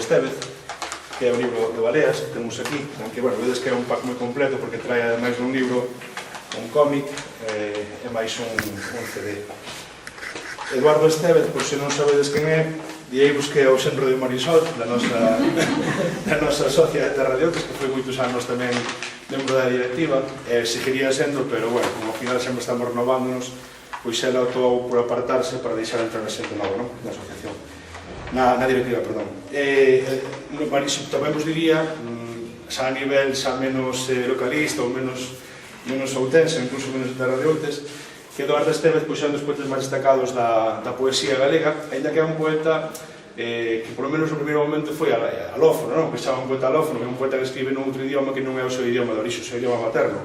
Estévez, que é o libro de Baleas que temos aquí, aunque, bueno, vedes que é un pack moi completo porque trae, ademais dun libro, un cómic e máis un CD. Eduardo Estévez, por se non sabedes quen é, diei-vos que é o xenro de Marisol, da nosa socia de Terra de Outes, que foi moitos anos tamén membro da directiva, e seguiría sendo, pero, bueno, como ao final sempre estamos renovándonos, pois ela optou por apartarse para deixar entrar a xente nova, non? Na asociación, na directiva, perdón. Marisol tamén vos diría, xa a nivel xa menos localista ou menos outense, incluso menos de Terra de Outes, que Eduardo Estévez pois é un dos poetas máis destacados da poesía galega, ainda que é un poeta que polo menos no primeiro momento foi alófono, non? Que chama un poeta alófono, que é un poeta que escribe nun outro idioma que non é o seu idioma de orixe, o seu idioma materno,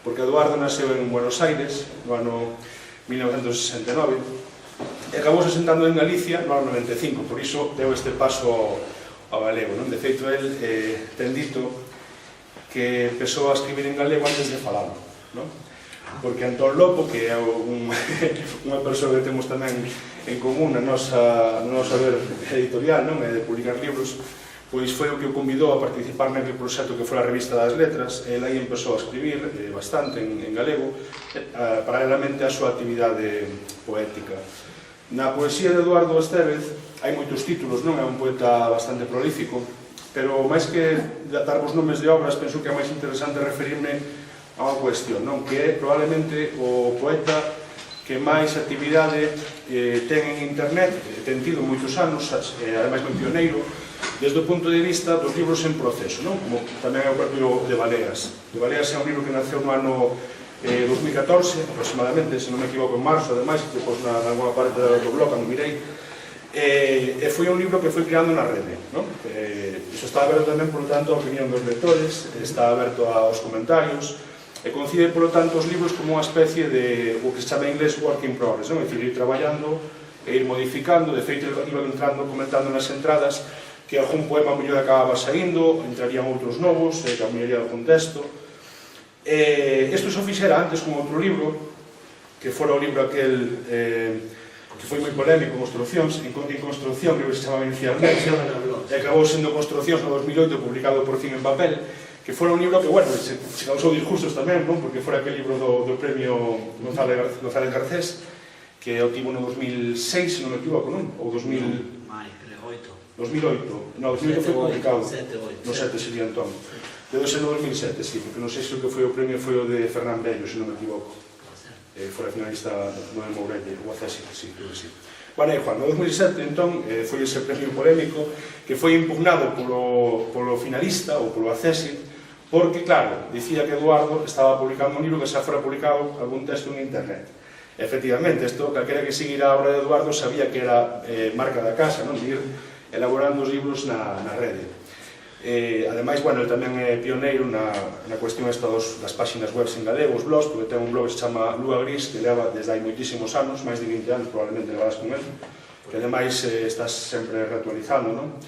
porque Eduardo nasceu en Buenos Aires no ano 1969 e acabou se sentando en Galicia no ano 95, por iso deu este paso ao galego, non? De feito, el ten dito que empezou a escribir en galego antes de falalo, non? Porque Antón Lopo, que é unha persoa que temos tamén en común no noso saber editorial, non? E de publicar libros, pois foi o que o convidou a participar naquele proxecto que foi a Revista das Letras. Ele aí empezou a escribir bastante en galego, paralelamente á súa actividade poética. Na poesía de Eduardo Estévez hai moitos títulos, non? É un poeta bastante prolífico, pero máis que darvos nomes de obras, penso que é máis interesante referirme a unha cuestión, non? Que é probablemente o poeta que máis actividade ten en internet, ten tido moitos anos, ademais moi pioneiro, desde o punto de vista dos libros en proceso, non? Como tamén é o propio de Baleas. De Baleas é un libro que naceu no ano 2014, aproximadamente, se non me equivoco, en marzo, ademais, que depois na alguna parte do blog, cando mirei, e foi un libro que foi creando na rede, non? Iso está aberto tamén, por lo tanto, a opinión dos lectores, está aberto aos comentarios, e concibe, por lo tanto, os libros como unha especie de o que se chama en inglés work in progress, non? É dicir, ir traballando e ir modificando. De feito, iba entrando, comentando nas entradas que algún poema mellor acababa saindo, entrarían outros novos, cambiaría o contexto. Isto só fixera antes con outro libro, que fora o libro aquel que foi moi polémico, Construccións, en Construcción, que se chamaba inicialmente, e acabou sendo Construccións no 2008, publicado por fin en papel, que fora un libro que, bueno, se causou discursos tamén, non? Porque fora aquel libro do premio González Garcés, que obtivo no 2006, se non me equivoco, non? Ou 2008. No, 2008 foi publicado. No 7 sería entón. Debe ser no 2007, sí, porque non sei se o que foi o premio foi o de Fernán Bello, se non me equivoco. Fora finalista no de Mourelle, o Acesi, sí, creo que sí. Bueno, e Juan, no 2007, entón, foi ese premio polémico que foi impugnado polo finalista, ou polo Acesi, porque, claro, dicía que Eduardo estaba publicando un libro que xa fora publicado algún texto en internet. Efectivamente, isto, calquera que seguira a obra de Eduardo sabía que era marca da casa, non? De ir elaborando os libros na rede. Ademais, bueno, ele tamén é pioneiro na cuestión esta das páxinas web en galego, os blogs, porque ten un blog que se chama Lúa Gris, que leva desde hai moitísimos anos, máis de 20 anos probablemente levadas con ele, que ademais estás sempre reactualizando, non?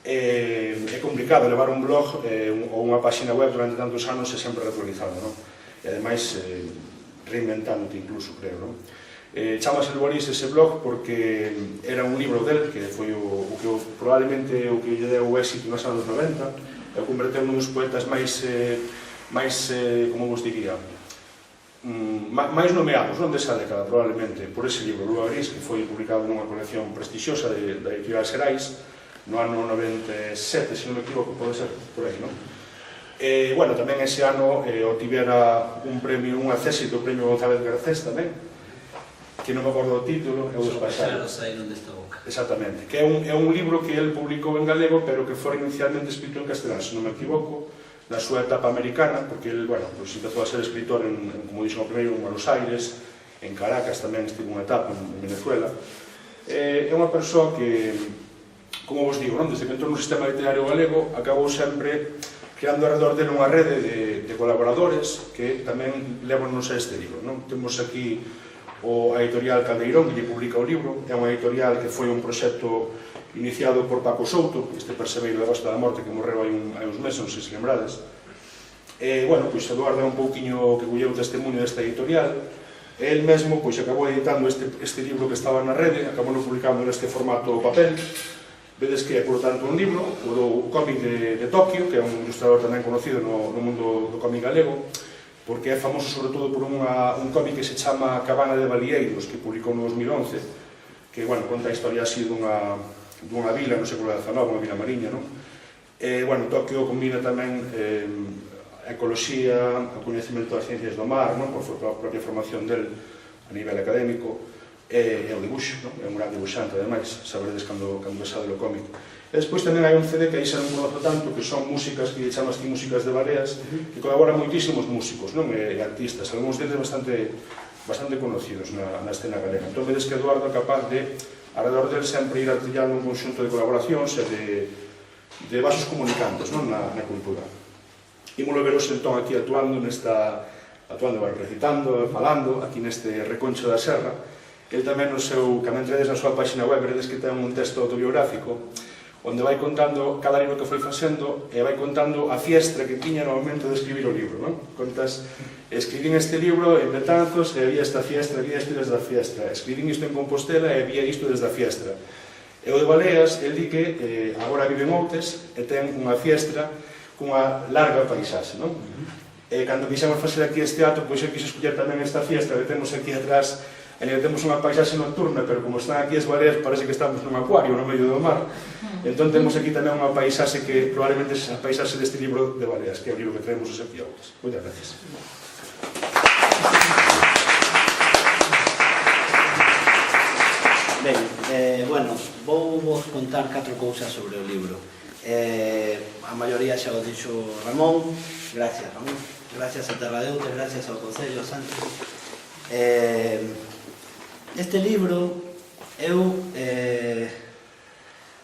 É complicado levar un blog ou unha páxina web durante tantos anos e sempre reactualizando, non? E ademais reinventándote incluso, creo, non? Chamase Lúa Gris ese blog porque era un libro del que foi o que probablemente o que lle deu o éxito nos anos 90 e o converteu nun dos poetas máis como vos diría, máis nomeados, non, desa década, probablemente, por ese libro, Lúa Gris, que foi publicado nunha colección prestixiosa da editorial Xerais no ano 97, se non me equivoco, pode ser por aí, non? Bueno, tamén ese ano obtivera un premio, un accésito, o premio González Garcés tamén, que non me acordo o título, é o dos Paxaros. Exactamente, que é un libro que ele publicou en galego, pero que fora inicialmente escrito en castelán, se non me equivoco, na súa etapa americana, porque ele, bueno, pues empezou a ser escritor como dixo o primeiro, en Buenos Aires, en Caracas tamén estivo unha etapa, en Venezuela. É unha persoa que, como vos digo, desde que entrou no sistema literario galego, acabou sempre creando alrededor dele unha rede de colaboradores que tamén levanos a este libro. Temos aquí a editorial Caldeirón, que lle publica o libro, é unha editorial que foi un proxecto iniciado por Paco Souto, este perseveiro da Costa da Morte que morreu hai uns meses, non sei se lembrades. Bueno, pois Eduardo é un pouquiño que colleu o testemunho desta editorial, e el mesmo acabou editando este libro que estaba na rede, acabou publicando neste formato papel, Vedes que é, por tanto, un libro, o cómic de Tokio, que é un ilustrador tamén conocido no mundo do cómic galego, porque é famoso sobre todo por un cómic que se chama Cabana de Balieiros, que publicou no 2011, que, bueno, conta a historia así dunha vila no século XIX, unha vila mariña, non? Bueno, Tokio combina tamén a ecoloxía, o coñecemento das ciencias do mar, non? Por a propia formación del a nivel académico, e o dibuixo, non? É un gran dibuixante, ademais, saberedes cando sabe do cómic. E despois tamén hai un CD que aí xa non conozo tanto, que son músicas, que chamas ti músicas de Baleas, que colaboran moitísimos músicos, non? E artistas, algúns deles bastante conocidos na escena galega. Entón vedes que Eduardo é capaz de, alrededor del, sempre ir artillando un conxunto de colaboracións e de vasos comunicantes, non? Na cultura. Ímolo veros entón aquí actuando, recitando, falando, aquí neste Reconcho da Serra. El tamén, cando entredes na súa página web, veredes que ten un texto autobiográfico onde vai contando cada libro que foi facendo e vai contando a fiestra que tiña no momento de escribir o libro, non? Contas, escribín este libro en Betanzos e había esta fiestra, había isto desde a fiestra, escribín isto en Compostela e había isto desde a fiestra. E o de Baleas, el di que agora vive en Outes e ten unha fiestra cunha larga paisaxe, non? E cando quixemos facer aquí este acto, pois eu quixo escoller tamén esta fiestra que temos aquí atrás. E temos unha paisaxe nocturna, pero como están aquí as Baleas, parece que estamos nun acuario no medio do mar. Entón temos aquí tamén unha paisaxe que probablemente é a paisaxe deste libro de Baleas, que é o libro que traemos os aquí a Outes. Moitas gracias. Ben, bueno, vou vos contar 4 cousas sobre o libro. A maioría xa o dixo Ramón. Gracias, Ramón. Gracias a Terra de Outes, gracias ao Concello, a Santos. Este libro,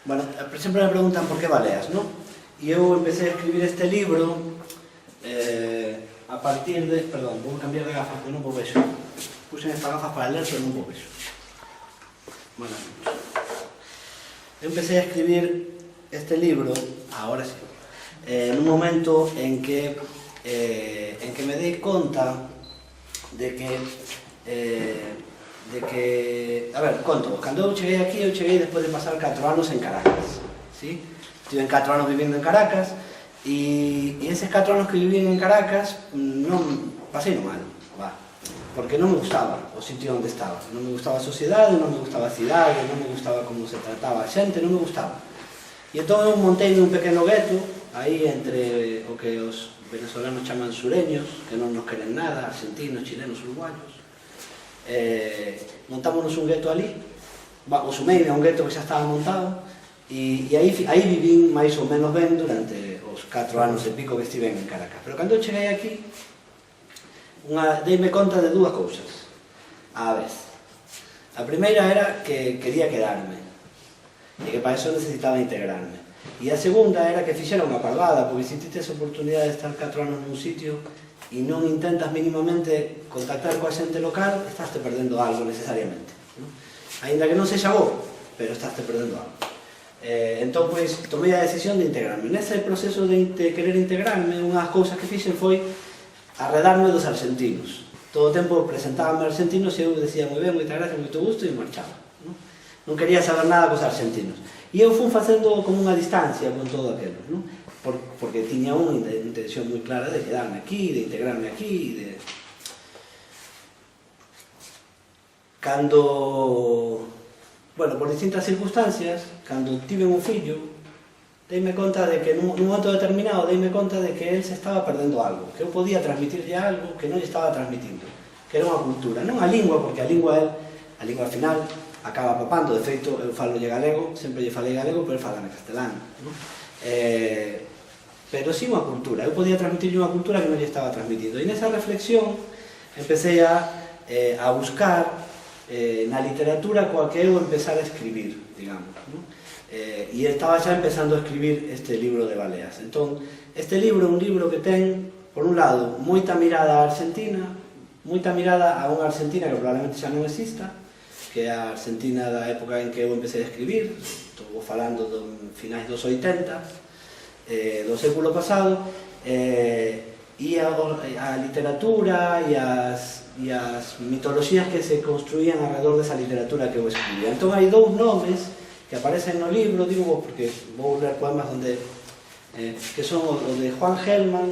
bueno, sempre me preguntan por que Baleas, non? E eu empecé a escribir este libro a partir de... Perdón, vou cambiar de gafas, porque non vou vexo. Puxen estas gafas para ler, pero non vou vexo. Bueno, eu empecé a escribir este libro, agora sí, nun momento en que me dei conta de que a ver, conto, cando eu cheguei aquí, eu cheguei despois de pasar 4 anos en Caracas, ¿sí? Estive 4 anos vivindo en Caracas e eses 4 anos que viví en Caracas non pasei no malo, porque non me gustaba o sitio onde estaba, non me gustaba a sociedade, non me gustaba a cidade, non me gustaba como se trataba a xente, non me gustaba. E entón eu montei un pequeno gueto aí entre o que os venezolanos chaman sureños, que non nos queren nada, argentinos, chilenos, uruguayos. Montámonos un gueto ali, o sumei a un gueto que xa estaba montado, e aí vivín máis ou menos ben durante os 4 anos e pico que estive en Caracas. Pero cando eu cheguei aquí, deime conta de 2 cousas á vez. A primeira era que quería quedarme, e que para eso necesitaba integrarme. E a segunda era que fixera unha parvada, porque se ti tes oportunidade de estar 4 anos nun sitio e non intentas mínimamente contactar coa xente local, estás perdendo algo necesariamente, non? Ainda que non sexa bo, pero estás perdendo algo. Entón, pois, tomei a decisión de integrarme. Nese proceso de querer integrarme, unhas cousas que fixen foi arredarme dos argentinos. Todo o tempo presentábame argentinos e eu decía moi ben, moita gracia, moito gusto, e marchaba, non? Non quería saber nada cos argentinos. E eu fui facendo como unha distancia con todo aquilo, non? Porque tiña unha intención moi clara de quedarme aquí, de integrarme aquí, Cando, bueno, por distintas circunstancias, cando tive un fillo, deime conta de que nun momento determinado deime conta de que él se estaba perdendo algo, que eu podía transmitirlle algo que non lle estaba transmitindo, que era unha cultura, non a lingua, porque a lingua al final acaba papando. De feito, eu falolle galego, sempre lle falei galego, pero ele fala en castelán, non? Pero sí unha cultura, eu podía transmitirlle unha cultura que non lle estaba transmitindo. E nesa reflexión empecé a buscar na literatura coa que eu empezar a escribir, digamos, non? E estaba xa empezando a escribir este libro de Baleas. Entón, este libro é un libro que ten, por un lado, moita mirada a Argentina, moita mirada a unha Argentina que probablemente xa non exista, que é a Argentina da época en que eu empecé a escribir, estou falando dos finais dos 80, do século pasado, e a literatura e as mitoloxías que se construían alrededor desa literatura que eu escribía. Entón hai 2 nomes que aparecen no libro, digo porque vou ler poemas onde que son o de Juan Gelman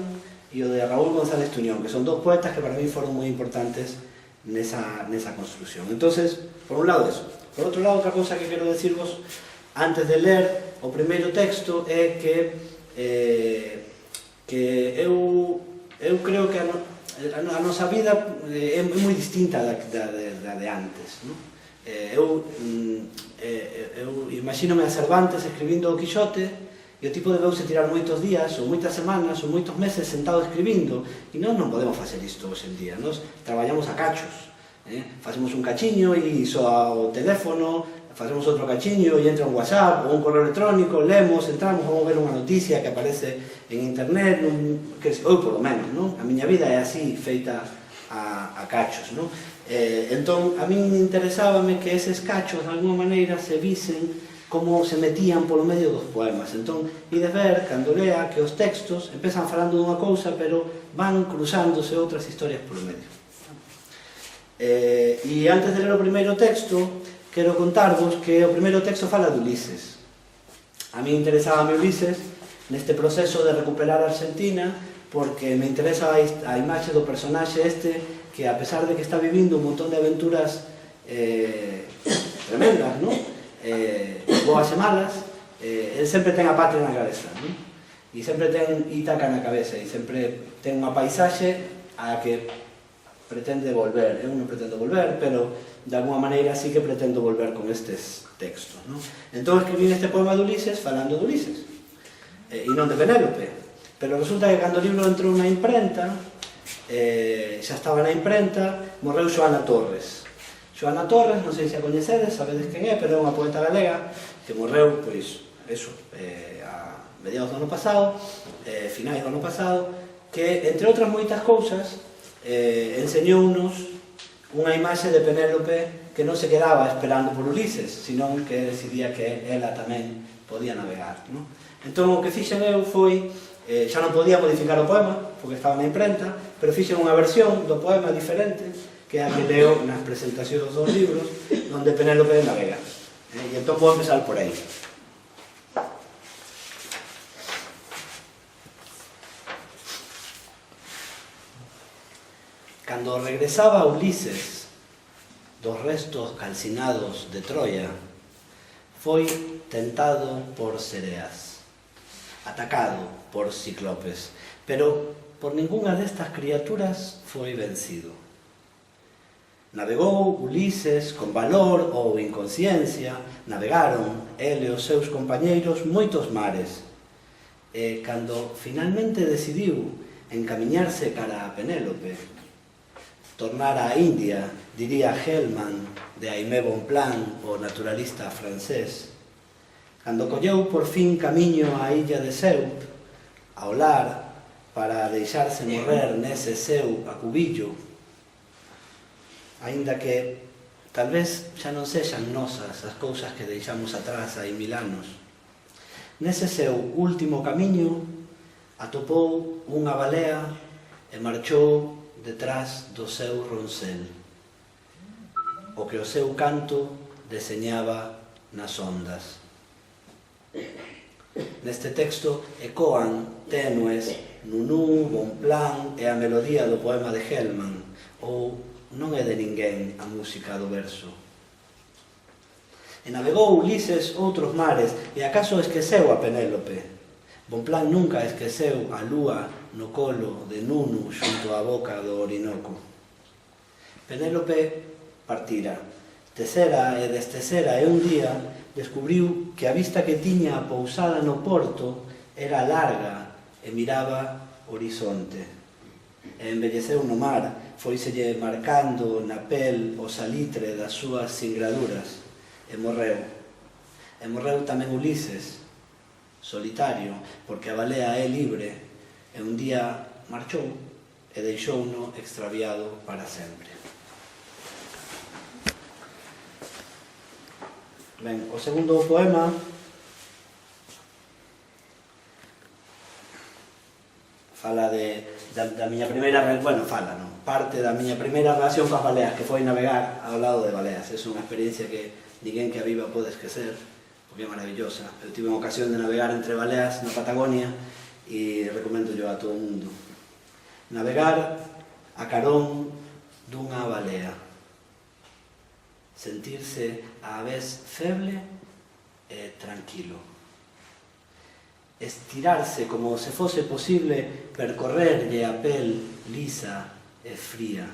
e o de Raúl González Tuñón, que son dos poetas que para mí foron moi importantes nesa construcción. Entonces, por un lado eso. Por outro lado, outra cousa que quero decirvos antes de ler o primeiro texto é que eu creo que a nosa vida é moi distinta da de antes, non? Eu imagínome a Cervantes escribindo o Quixote e o tipo debeuse tirar moitos días ou moitas semanas ou moitos meses sentado escribindo, e nós non podemos facer isto hoxe en día. Nós traballamos a cachos, facemos un cachiño e soa o teléfono, facemos outro cachiño e entra un WhatsApp ou un correo electrónico, lemos, entramos, vamos ver unha noticia que aparece en internet, ou polo menos, non? A miña vida é así, feita a cachos, non? Entón, a min interesábame que eses cachos, de alguma maneira, se visen como se metían polo medio dos poemas. Entón, ides ver, cando lea, que os textos empezan falando dunha cousa, pero van cruzándose outras historias polo medio. E antes de ler o primeiro texto, quero contarvos que o primeiro texto fala de Ulises. A mí interesábame Ulises neste proceso de recuperar a Argentina, porque me interesa a imaxe do personaxe este, que a pesar de que está vivindo un montón de aventuras tremendas, non? Boas e malas, el sempre ten a patria na cabeza, non? E sempre ten Ítaca na cabeza, e sempre ten unha paisaxe a que pretende volver. Eu non pretendo volver, pero de alguma maneira sí que pretendo volver con estes textos, non? Entón escribí este poema de Ulises falando de Ulises, e non de Penélope, pero resulta que cando o libro entrou na imprenta, xa estaba na imprenta, morreu Xoana Torres. Xoana Torres, non sei se a coñecedes, sabedes quen é, pero é unha poeta galega que morreu, pois, eso, a mediados do ano pasado, finais do ano pasado, que, entre outras moitas cousas, enseñounos unha imaxe de Penélope que non se quedaba esperando por Ulises, senón que decidía que ela tamén podía navegar, non? Entón, o que fixen eu foi, xa non podía modificar o poema, porque estaba na imprenta, pero fixen unha versión do poema diferente, que é a que leo nas presentacións dos libros, onde Penélope navega. E entón vou empezar por aí. Cando regresaba Ulises dos restos calcinados de Troia, foi tentado por sereas, atacado por ciclopes, pero por ningunha destas criaturas foi vencido. Navegou Ulises con valor ou inconsciencia, navegaron ele e os seus compañeiros moitos mares, e cando finalmente decidiu encamiñarse cara a Penélope, tornar á India, diría Gelman, de Aimé Bonpland, o naturalista francés, cando colleu por fin camiño á illa de Ceuta, ao lar, para deixarse morrer nese seu acubillo, aínda que tal vez xa non sexan nosas as cousas que deixamos atrás hai 1000 anos. Nese seu último camiño atopou unha balea e marchou detrás do seu roncel, o que o seu canto deseñaba nas ondas. Neste texto ecoan tenues Nunú, Bonpland e a melodía do poema de Gelman, ou non é de ninguén a música do verso. E navegou Ulises outros mares, e acaso esqueceu a Penélope. Bonpland nunca esqueceu a lúa no colo de Nunu xunto á boca do Orinoco. Penélope partira, tecera e destecera, e un día descubriu que a vista que tiña a pousada no porto era larga e miraba horizonte. E embelleceu no mar, foiselle marcando na pel o salitre das súas singraduras, e morreu. E morreu tamén Ulises, solitario, porque a balea é libre, e un día marchou e deixouno extraviado para sempre. Ben, o segundo poema fala da miña primeira, bueno, fala, non? Parte da miña primeira relación coas baleas, que foi navegar ao lado de baleas. É unha experiencia que ninguén que a viva pode esquecer, porque bien maravillosa. Eu tive unha ocasión de navegar entre baleas na Patagonia e recomendo yo a todo o mundo. Navegar a carón dunha balea. Sentirse á vez feble e tranquilo. Estirarse como se fose posible percorrerlle a pel lisa e fría.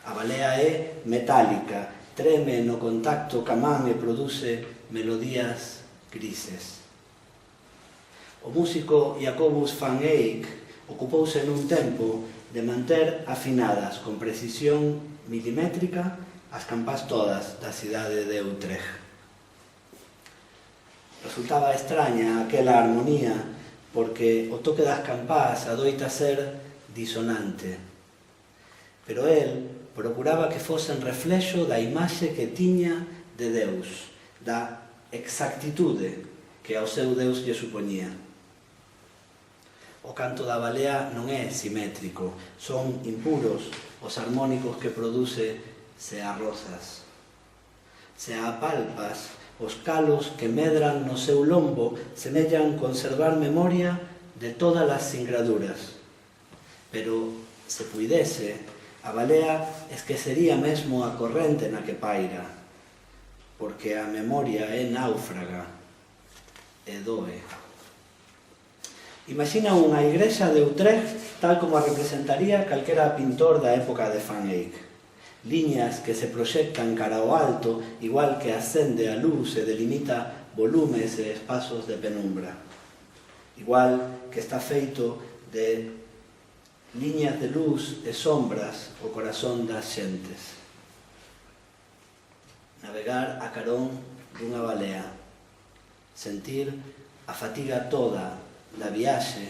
A balea é metálica, treme no contacto ca man e produce melodías grises. O músico Jacobus van Eyck ocupouse nun tempo de manter afinadas con precisión milimétrica as campás todas da cidade de Utrecht. Resultaba extraña aquela armonía porque o toque das campás adoita ser disonante. Pero el procuraba que fosen reflexo da imaxe que tiña de Deus, da exactitude que ao seu Deus lle supoñía. O canto da balea non é simétrico, son impuros os armónicos que produce se arrozas. Se apalpas, os calos que medran no seu lombo semellan conservar memoria de todas as singraduras. Pero, se puidese, a balea esquecería mesmo a corrente na que paira, porque a memoria é náufraga e doe. Imagina unha igrexa de Utrecht tal como a representaría calquera pintor da época de Van Eyck. Liñas que se proxectan cara ao alto, igual que ascende a luz e delimita volumes e espazos de penumbra. Igual que está feito de liñas de luz e sombras o corazón das xentes. Navegar a carón dunha balea. Sentir a fatiga toda da viaxe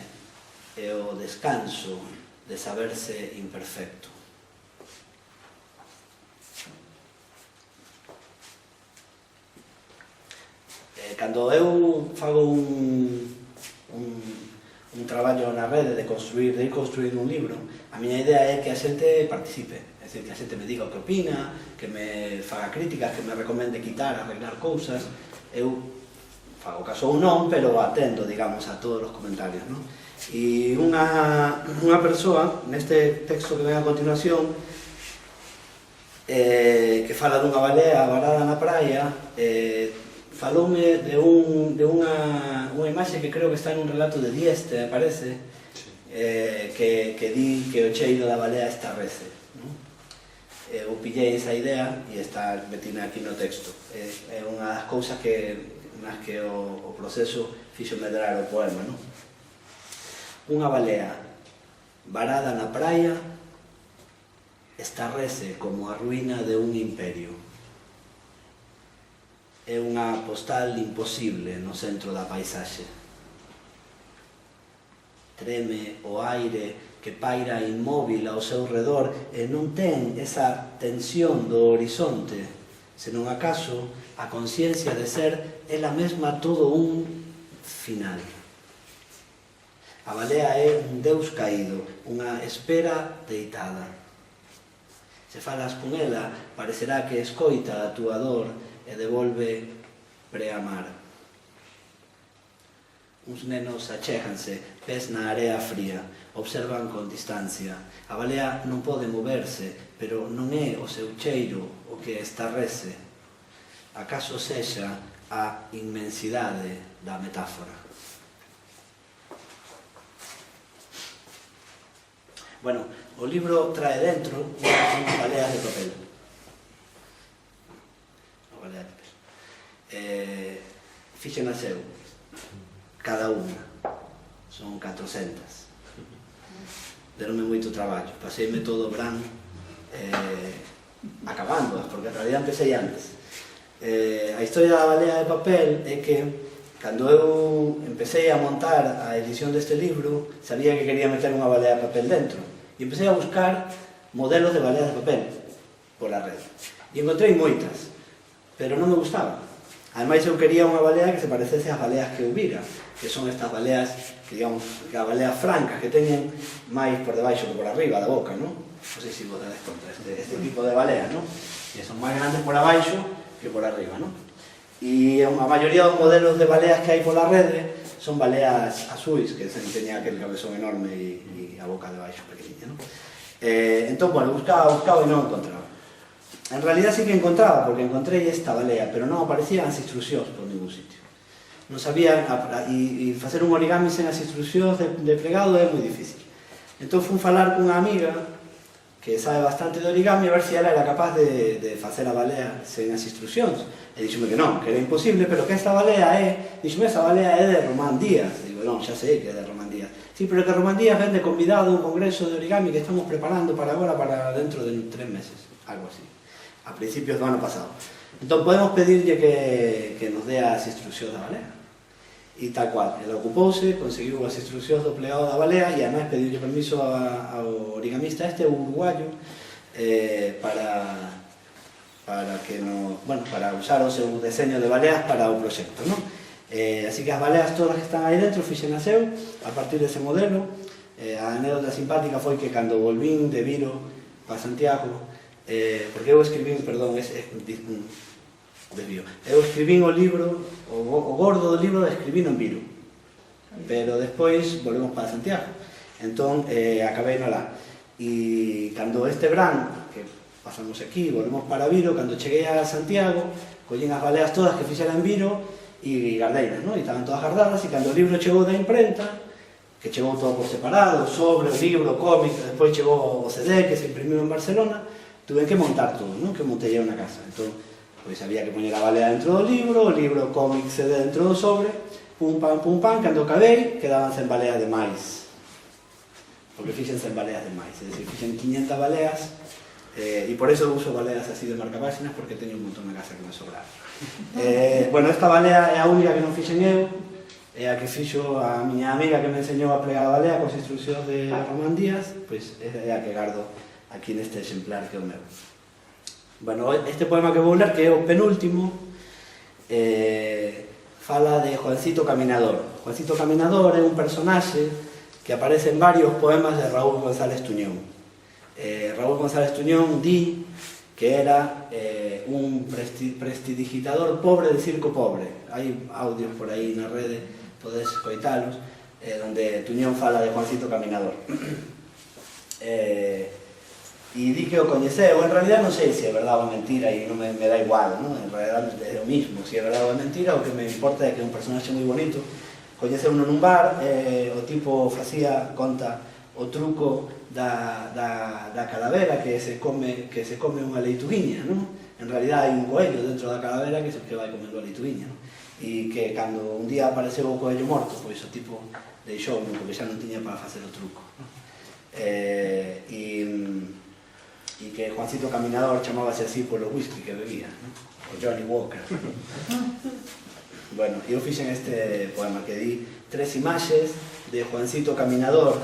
e o descanso de saberse imperfecto. Cando eu fago un traballo na rede de ir construir un libro, a miña idea é que a xente participe, é dicir, que a xente me diga o que opina, que me faga críticas, que me recomende quitar, arreglar cousas. Eu fago caso ou non, pero atendo, digamos, a todos os comentarios, non? E unha persoa, neste texto que ven a continuación, que fala dunha balea varada na praia, faloume de unha imaxe que creo que está nun relato de Dieste, me parece, que di que o cheiro da balea estarrece. Eu pillei esa idea e está metida aquí no texto. É unha das cousas nas que o proceso fixo medrar o poema. Unha balea varada na praia estarrece como a ruína de un imperio. É unha postal imposible no centro da paisaxe. Treme o aire que paira inmóvil ao seu redor e non ten esa tensión do horizonte, senón acaso a conciencia de ser ela mesma todo un final. A balea é un deus caído, unha espera deitada. Se falas con ela, parecerá que escoita a túa dor e devolve preamar. Uns nenos achéganse, pés na area fría, observan con distancia. A balea non pode moverse, pero non é o seu cheiro o que estarrece. Acaso sexa a inmensidade da metáfora. Bueno, o libro trae dentro unhas baleas de papel. Fíxenas eu, cada unha, son 400. Deronme moito traballo, paseime todo o verán acabándoas, porque en realidad empecé antes. A historia da balea de papel é que cando eu empecé a montar a edición deste libro, sabía que quería meter unha balea de papel dentro e empecé a buscar modelos de baleas de papel pola rede e encontrei moitas, pero non me gustaba. Ademais, eu quería unha balea que se parecese ás baleas que eu vira, que son estas baleas, que digamos, que as baleas francas, que teñen máis por debaixo que por arriba da boca, non? Non sei se vos dades conta, este tipo de baleas, non? Que son máis grandes por abaixo que por arriba, non? E a maioría dos modelos de baleas que hai pola rede son baleas azuis, que teña aquel cabezón enorme e a boca de baixo pequeniña, non? Entón, bueno, buscaba e non encontraba. En realidad sí que encontraba, porque encontrei esta balea, pero non aparecían as instruccións por ningún sitio. Non sabía, e facer un origami sen as instruccións de plegado é moi difícil. Entón fui falar cunha amiga que sabe bastante de origami a ver se ela era capaz de facer a balea sen as instruccións. E díxome que non, que era imposible, pero que esta balea é... Díxome, esa balea é de Román Díaz. Digo, non, xa sei que é de Román Díaz. Sí, pero que Román Díaz vende convidado a un congreso de origami que estamos preparando para agora, para dentro de 3 meses, algo así, a principios do ano pasado. Entón podemos pedirlle que nos dé as instruccións da balea. E tal cual, ela ocupouse, conseguiu as instruccións do plegado da balea e además pediulle permiso ao origamista o uruguayo, para usar o seu deseño de baleas para o proxecto, non? Así que as baleas todas que están aí dentro fixen a seu a partir dese modelo. A anécdota simpática foi que cando volvín de Viro para Santiago, porque eu escribín, perdón, eu escribín o libro, o gordo do libro escribín en Viro, pero despois volvemos para Santiago, entón acabei no lá. E cando este verán, que pasamos aquí, volvemos para Viro, cando cheguei a Santiago, collín as baleas todas que fixera en Viro e gardeinas, non? E estaban todas gardadas, e cando o libro chegou da imprenta, que chegou todo por separado, sobre o libro, cómic, despois chegou o CD que se imprimiu en Barcelona, tuve que montar todo, non? Que montei eu na casa. Entón, pois había que poñer a balea dentro do libro, o libro, cómic, CD dentro do sobre, pum pam, cando acabei, quedaban 100 baleas de máis. Porque fixen 100 baleas de máis, é dicir, fixen 500 baleas, e por eso uso baleas así de marcapáxinas, porque teño un montón na casa que me sobraba. Bueno, esta balea é a única que non fixen eu, é a que fixo a miña amiga que me enseñou a plegar a balea con as instruccións de Román Díaz, pois é a que gardo aquí neste exemplar que é o meu. Bueno, este poema que vou ler, que é o penúltimo, fala de Juancito Caminador. Juancito Caminador é un personaxe que aparece en varios poemas de Raúl González Tuñón. Raúl González Tuñón di que era un prestidigitador pobre de circo pobre. Hai audios por aí na rede, podes coitalos, onde Tuñón fala de Juancito Caminador. E di que o coñeceu, en realidad non sei se é verdade ou mentira, e non me dá igual, non? En realidad é o mismo, se é verdade ou mentira, o que me importa é que é un personaxe moi bonito. Coñeceu uno nun bar, o tipo conta o truco da calavera que se come unha leituguiña, non? En realidad hai un coello dentro da calavera que é o que vai comendo a leituguiña, non? E que cando un día apareceu o coello morto, pois o tipo deixou, porque xa non tiña para facer o truco, non? E que Juancito Caminador chamábase así polo whisky que bebía, non? O Johnny Walker. Bueno, eu fixen este poema que di 3 imaxes de Juancito Caminador.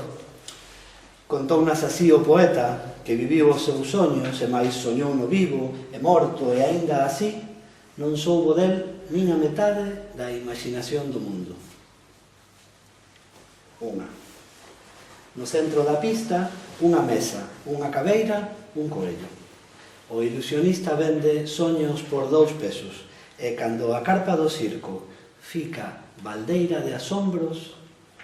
Contounas así o poeta que viviu os seus soños e máis soñou no vivo e morto, e aínda así non soubo del nin a metade da imaginación do mundo. Unha. No centro da pista, unha mesa, unha cabeira, un coello. O ilusionista vende soños por 2 pesos, e cando a carpa do circo fica baldeira de asombros,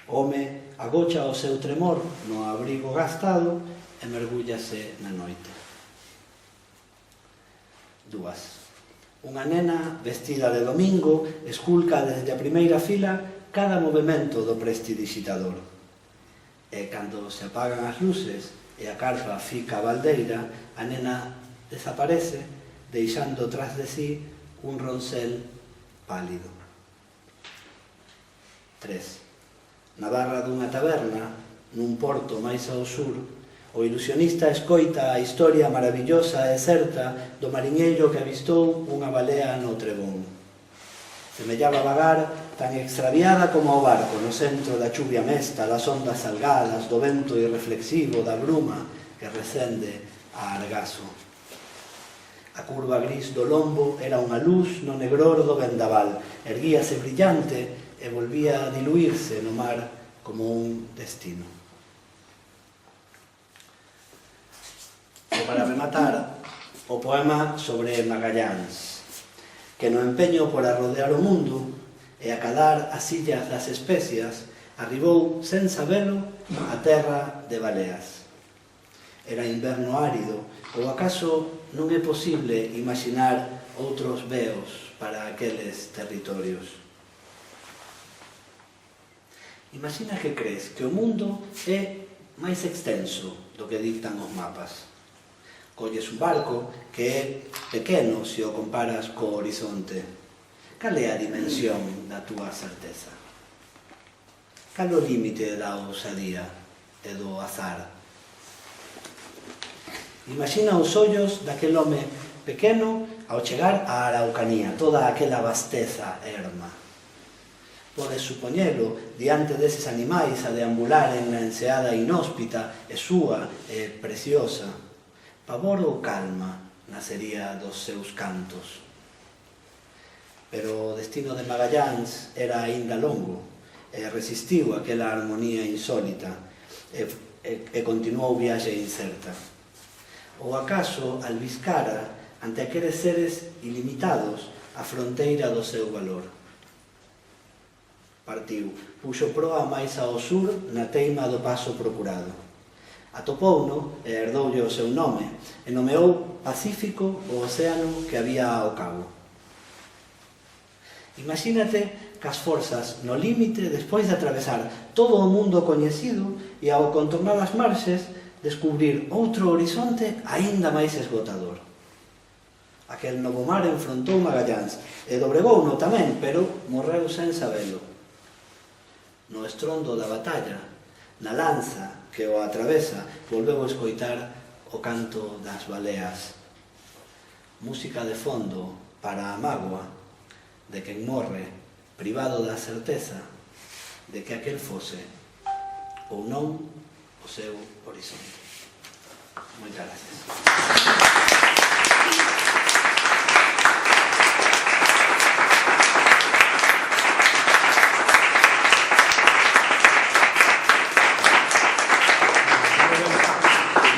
o home agocha o seu tremor no abrigo gastado e mergúllase na noite. 2. Unha nena vestida de domingo esculca desde a primeira fila cada movimento do prestidigitador. E cando se apagan as luces e a carpa fica baldeira, a nena desaparece, deixando tras de sí un roncel pálido. 3. Na barra dunha taberna, nun porto máis ao sur, o ilusionista escoita a historia maravillosa e certa do mariñeiro que avistou unha balea no trebón. Semellaba vagar tan extraviada como o barco no centro da chuvia mesta, das ondas salgadas, do vento irreflexivo, da bruma que recende a argaso. A curva gris do lombo era unha luz no negror do vendaval, erguíase brillante e volvía a diluirse no mar como un destino. E para rematar, o poema sobre Magalláns. que no empeño por arrodear o mundo e acadar as illas das especias, arribou, sen sabelo, a terra de Baleas. Era inverno árido, ou acaso non é posible imaginar outros veos para aqueles territorios? Imagina que crees que o mundo é máis extenso do que dictan os mapas. Colles un barco que é pequeno se o comparas co horizonte. Cal é a dimensión da túa certeza? Cal o límite da ousadía e do azar? Imagina os ollos daquel home pequeno ao chegar á Araucanía, toda aquela vasteza erma. Podes supoñelo diante deses animais a deambular en a enseada inhóspita e súa e preciosa. Pavor ou calma nacería dos seus cantos. Pero o destino de Magallanes era aínda longo e resistiu aquela armonía insólita e continuou viaxe incerta. Ou acaso albiscara ante aqueles seres ilimitados a fronteira do seu valor. Partiu, puxo proa máis ao sur na teima do paso procurado. Atopouno e herdoulle o seu nome e nomeou Pacífico o océano que había ao cabo. Imagínate que as forzas no límite, despois de atravesar todo o mundo coñecido e ao contornar as marxes, descubrir outro horizonte aínda máis esgotador. Aquel novo mar enfrontou Magallanes e dobregouno tamén, pero morreu sen sabelo. No estrondo da batalla, na lanza que o atravesa, volveu a escoitar o canto das baleas. Música de fondo para a mágoa de quen morre privado da certeza de que aquel fose ou non o seu horizonte. Moitas gracias.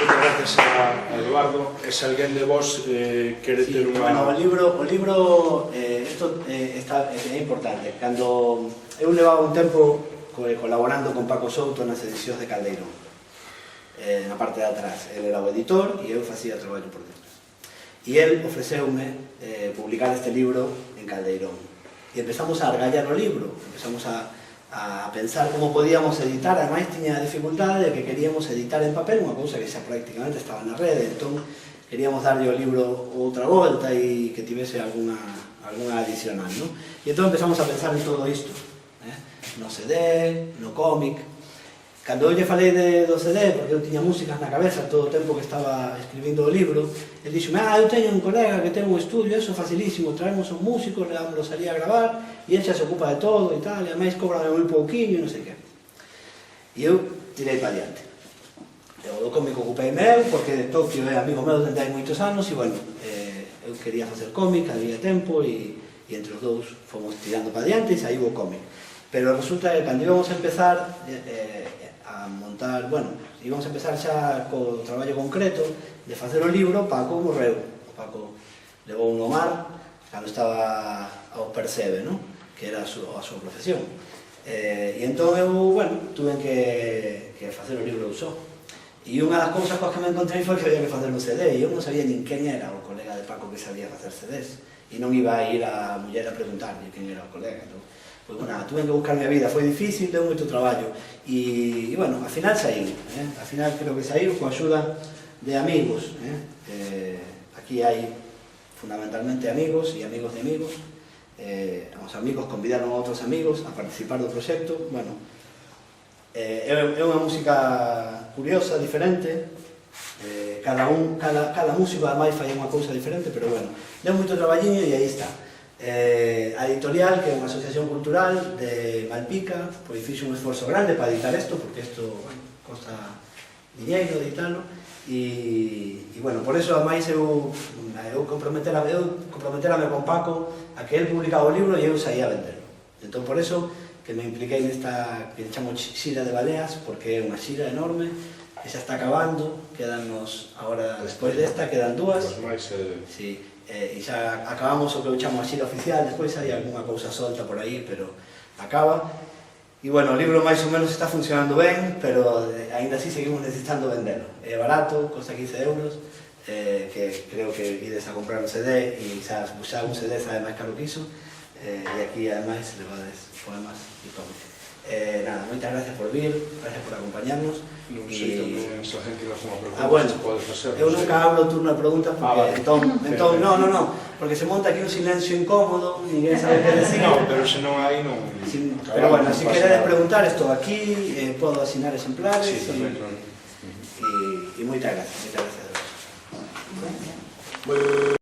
Gracias a Eduardo. Se alguén de vos quere ter unha... Bueno, o libro é importante. Cando eu levaba un tempo colaborando con Paco Souto nas edicións de Caldeirón, na parte de atrás. Ele era o editor e eu facía traballo por dentro. E el ofreceume publicar este libro en Caldeirón. E empezamos a argallar o libro, empezamos a pensar como podíamos editar. Ademais, tiña a dificultade de que queríamos editar en papel unha cousa que xa prácticamente estaba na rede, entón queríamos darlle ao libro outra volta e que tivese alguna adicional, non? E entón empezamos a pensar en todo isto, no CD, no cómic. Cando eu lle falei do CD, porque eu tiña músicas na cabeza todo o tempo que estaba escribindo o libro, el dixome, eu teño un colega que ten un estudio, eso facilísimo, traemos un músico, levámoslo salir a gravar, e el xa se ocupa de todo e tal, e ademais cóbrame moi pouquiño, non sei que. E eu tirei para diante. O do cómic ocupei meu, porque Tokio é amigo meu dende hai moitos anos, e bueno, eu quería facer cómic, había tempo, e entre os dous fomos tirando para diante e saiu o cómic. Pero resulta que cando íbamos a empezar a montar, bueno, íbamos a empezar xa co traballo concreto de facer o libro, Paco morreu. O Paco levou un mar cando estaba ao Percebe, non? Que era a súa profesión. E entón eu, bueno, tuve que facer o libro eu só. E unha das cousas coas que me encontrei foi que había que facer un CD, e eu non sabía nin quen era o colega de Paco que sabía facer CDs, e non iba a ir a muller a preguntarle quen era o colega. Entón, pois, bueno, tuve que buscar a vida, foi difícil, deu moito traballo, e bueno, ao final saíu, ao final creo que saíu coa axuda de amigos. Aquí hai fundamentalmente amigos e amigos de amigos. Os amigos convidaron a outros amigos a participar do proxecto. Bueno, é unha música curiosa, diferente. Cada músico ademais fai unha cousa diferente, pero bueno, deu moito traballiño e aí está. A editorial, que é unha asociación cultural de Malpica, pois fixo un esforzo grande para editar isto, porque isto, bueno, costa diñeiro editalo, e bueno, por eso ademais eu comprometerame con Paco a que el publicaba o libro e eu saía a venderlo. Entón, por eso que me impliquei nesta que chamo xira de Baleas, porque é unha xira enorme que xa está acabando, quedannos agora, despois desta, quedan dúas. Sí. e xa acabamos o que eu chamo a xira oficial, despois hai algunha cousa solta por aí, pero acaba. E bueno, o libro máis ou menos está funcionando ben, pero ainda así seguimos necesitando vendelo. É barato, costa 15 euros, que creo que ides a comprar un CD e xa un CD sabe máis caro que iso, e aquí ademais levades poemas e cómic. Nada, moitas gracias por vir, gracias por acompañarnos. Non sei tamén se a gente nos unha pregunta, bueno, se pode facer. eu nunca abro turno de preguntas porque vale. entón, no, porque se monta aquí un silencio incómodo, ninguén sabe que decir. No, pero se non hai, non... Pero bueno, se queredes preguntar, estou aquí, podo asignar exemplares, Sí, tamén, claro. e moitas gracias, moitas gracias. Gracias.